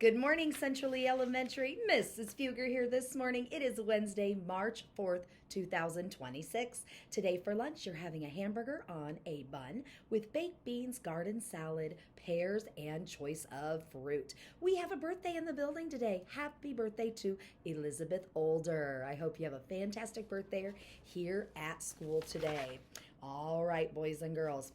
Good morning, Centrally Elementary. Mrs. Fugger here this morning. It is Wednesday, March 4th, 2026. Today for lunch, you're having a hamburger on a bun with baked beans, garden salad, pears, and choice of fruit. We have a birthday in the building today. Happy birthday to Elizabeth Older. I hope you have a fantastic birthday here at school today. All right, boys and girls.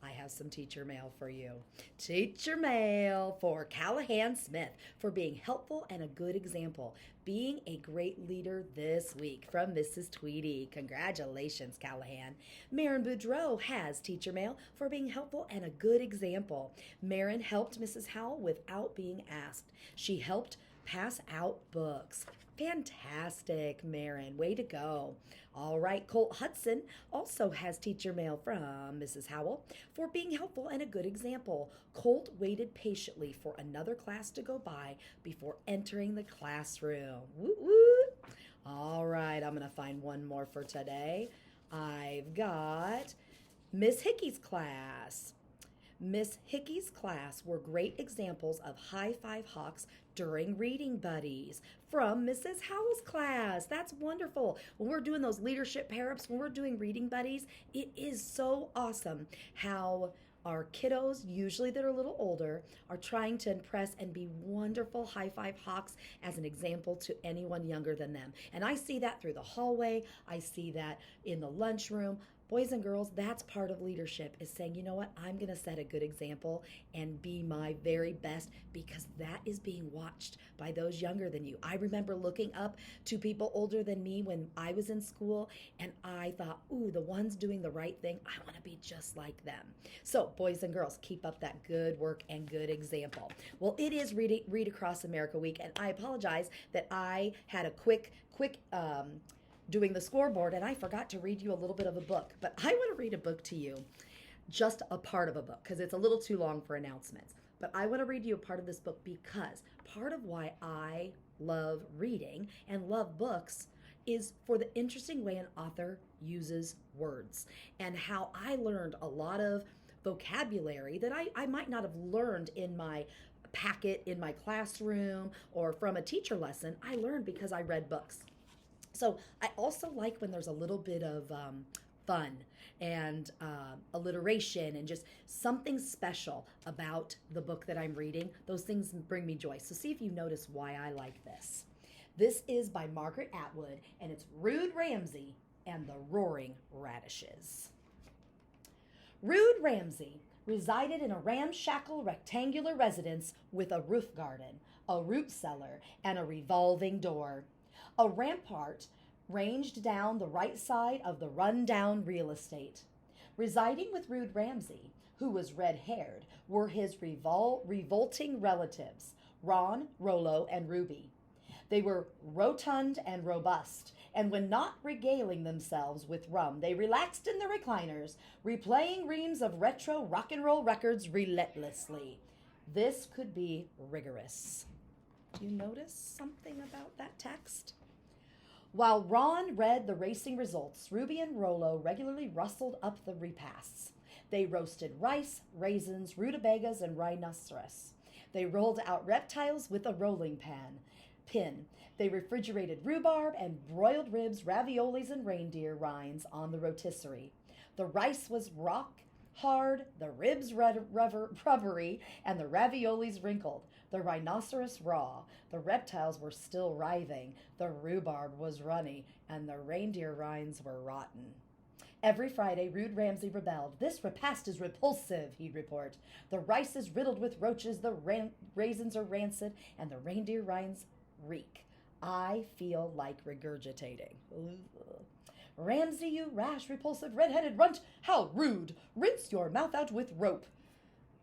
I have some teacher mail for you. Teacher mail for Callahan Smith for being helpful and a good example. Being a great leader this week from Mrs. Tweedy. Congratulations, Callahan. Marin Boudreau has teacher mail for being helpful and a good example. Marin helped Mrs. Howell without being asked. She helped pass out books. Fantastic, Marin. Way to go. All right, Colt Hudson also has teacher mail from Mrs. Howell for being helpful and a good example. Colt waited patiently for another class to go by before entering the classroom. Woo woo. All right, I'm going to find one more for today. I've got Miss Hickey's class. Miss Hickey's class were great examples of high five hawks during reading buddies from Mrs. Howell's class. That's wonderful. When we're doing those leadership pair-ups, when we're doing reading buddies, it is so awesome how our kiddos, usually that are a little older, are trying to impress and be wonderful high five hawks as an example to anyone younger than them. And I see that through the hallway. I see that in the lunchroom. Boys and girls, that's part of leadership, is saying, you know what, I'm going to set a good example and be my very best, because that is being watched by those younger than you. I remember looking up to people older than me when I was in school, and I thought, ooh, the ones doing the right thing, I want to be just like them. So, boys and girls, keep up that good work and good example. Well, it is Read Across America Week, and I apologize that I had a quick doing the scoreboard, and I forgot to read you a little bit of a book. But I want to read a book to you, just a part of a book, because it's a little too long for announcements. But I want to read you a part of this book, because part of why I love reading and love books is for the interesting way an author uses words, and how I learned a lot of vocabulary that I might not have learned in my packet in my classroom or from a teacher lesson. I learned because I read books. So I also like when there's a little bit of fun and alliteration and just something special about the book that I'm reading. Those things bring me joy. So see if you notice why I like this. This is by Margaret Atwood, and it's Rude Ramsey and the Roaring Radishes. Rude Ramsey resided in a ramshackle rectangular residence with a roof garden, a root cellar, and a revolving door. A rampart ranged down the right side of the run-down real estate. Residing with Rude Ramsey, who was red-haired, were his revolting relatives, Ron, Rollo, and Ruby. They were rotund and robust, and when not regaling themselves with rum, they relaxed in the recliners, replaying reams of retro rock and roll records relentlessly. This could be rigorous. Do you notice something about that text? While Ron read the racing results, Ruby and Rollo regularly rustled up the repasts. They roasted rice, raisins, rutabagas, and rhinoceros. They rolled out reptiles with a rolling pin. They refrigerated rhubarb and broiled ribs, raviolis, and reindeer rinds on the rotisserie. The rice was rock hard, the ribs rubbery, and the raviolis wrinkled. The rhinoceros raw, the reptiles were still writhing, the rhubarb was runny, and the reindeer rinds were rotten. Every Friday, Rude Ramsey rebelled. "This repast is repulsive," he'd report. "The rice is riddled with roaches, the raisins are rancid, and the reindeer rinds reek. I feel like regurgitating." Ugh. "Ramsey, you rash, repulsive, red-headed runt! How rude! Rinse your mouth out with rope!"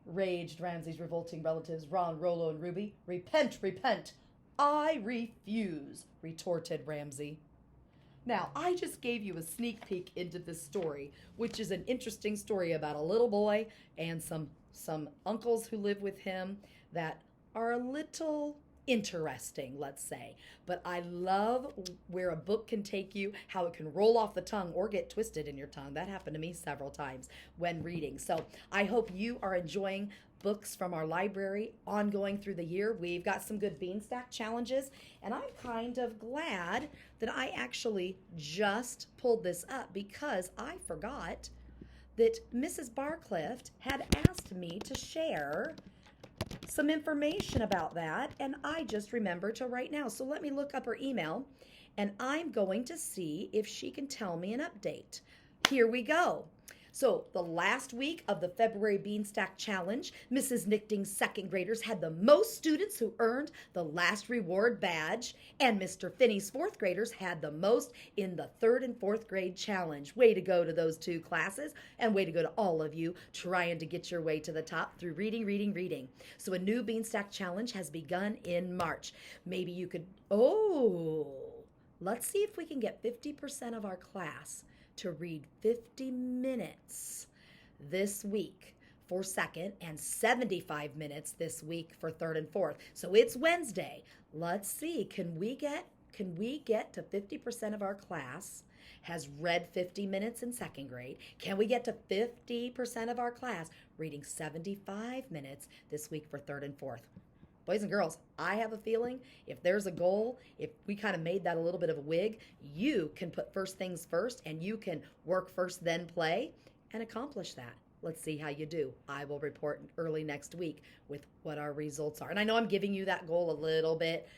raged Ramsey's revolting relatives, Ron, Rollo, and Ruby. "Repent, repent!" "I refuse," retorted Ramsey. Now, I just gave you a sneak peek into this story, which is an interesting story about a little boy and some uncles who live with him that are a little interesting, let's say. But I love where a book can take you, how it can roll off the tongue or get twisted in your tongue. That happened to me several times when reading. So I hope you are enjoying books from our library ongoing through the year. We've got some good Beanstack challenges, and I'm kind of glad that I actually just pulled this up because I forgot that Mrs. Barcliff had asked me to share some information about that, and I just remembered to right now. So let me look up her email, and I'm going to see if she can tell me an update. Here we go. So the last week of the February Beanstack Challenge, Mrs. Nichting's second graders had the most students who earned the last reward badge, and Mr. Finney's fourth graders had the most in the third and fourth grade challenge. Way to go to those two classes, and way to go to all of you trying to get your way to the top through reading, reading, reading. So a new Beanstack Challenge has begun in March. Maybe you could, let's see if we can get 50% of our class to read 50 minutes this week for second and 75 minutes this week for third and fourth. So it's Wednesday. Let's see, can we get to 50% of our class has read 50 minutes in second grade? Can we get to 50% of our class reading 75 minutes this week for third and fourth? Boys and girls, I have a feeling if there's a goal, if we kind of made that a little bit of a wig, you can put first things first and you can work first, then play and accomplish that. Let's see how you do. I will report early next week with what our results are. And I know I'm giving you that goal a little bit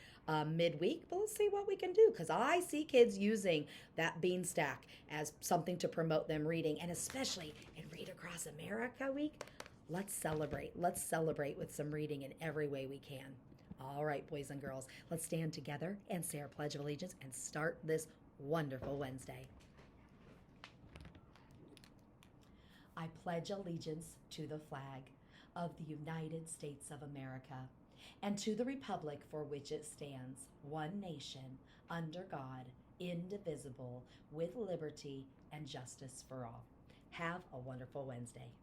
midweek, but let's see what we can do, because I see kids using that Beanstack as something to promote them reading, and especially in Read Across America Week. Let's celebrate. Let's celebrate with some reading in every way we can. All right, boys and girls, let's stand together and say our Pledge of Allegiance and start this wonderful Wednesday. I pledge allegiance to the flag of the United States of America and to the republic for which it stands, one nation, under God, indivisible, with liberty and justice for all. Have a wonderful Wednesday.